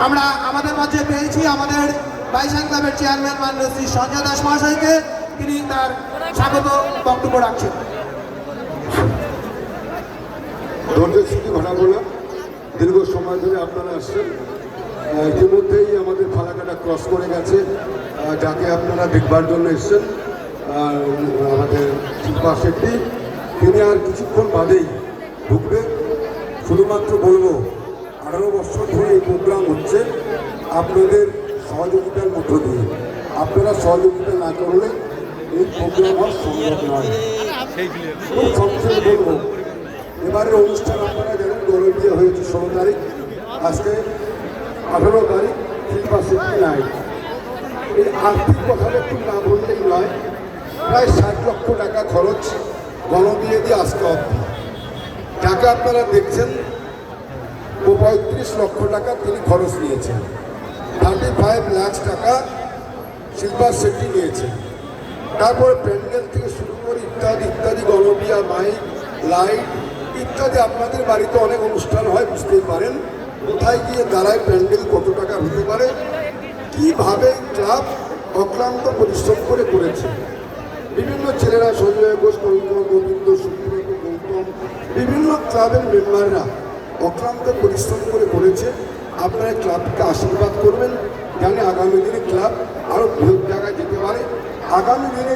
আমরা আমাদের মাঝে পেয়েছি আমাদের বাইসান ক্লাবের চেয়ারম্যান মাননীয় শ্রী সঞ্জয় দাস মহাশয়কে। তিনি তার স্বাগত বক্তব্য রাখছেন। ধৈর্যের স্মৃতি ঘটা বললাম, দীর্ঘ সময় ধরে আপনারা আসছেন। ইতিমধ্যেই আমাদের ফালাকাটা ক্রস করে গেছে, যাকে আপনারা দেখবার জন্য এসছেন আমাদের শিল্পা শেট্টি। তিনি আর কিছুক্ষণ বাদেই ঢুকবে। শুধুমাত্র বলবো 18 বছর ধরে এই প্রোগ্রাম হচ্ছে আপনাদের সহযোগিতার মধ্য দিয়ে। আপনারা সহযোগিতা না করলে এই প্রোগ্রাম হওয়া সম্ভব নয়। খুব সংক্ষেপে বলবো, এবারের অনুষ্ঠান আপনারা জানেন গৌরবিয়ে হয়েছে 16 তারিখ, আজকে 18 তারিখ শিল্পা শেট্টি নাইট। এই আর্থিক কথাটা একটু না বললেই নয়। প্রায় 60 লক্ষ টাকা খরচ গণবিয়ে দিয়ে আজকে অবধি। টাকা আপনারা দেখছেন 35 লক্ষ টাকা তিনি খরচ নিয়েছেন। 35 লাখ টাকা শিল্পা শেট্টি নিয়েছেন। তারপরে প্যান্ডেল থেকে শুরু করে ইত্যাদি ইত্যাদি, গণবিয়া, মাইক, লাইট ইত্যাদি। আপনাদের বাড়িতে অনেক অনুষ্ঠান হয়, বুঝতেই পারেন কোথায় গিয়ে দাঁড়ায় প্যান্ডেল কত টাকা হতে পারে। কিভাবে ক্লাব অক্লান্ত পরিশ্রম করে করেছে। বিভিন্ন ছেলেরা, সঞ্জয় ঘোষ, গোবিন্দ, সুব্রত, গৌতম, বিভিন্ন ক্লাবের মেম্বাররা অক্লান্ত পরিশ্রম করে করেছে। আপনারা ক্লাবকে আশীর্বাদ করবেন, জানি আগামী দিনে ক্লাব আরও বৃহৎ জায়গায় যেতে পারে। আগামী দিনে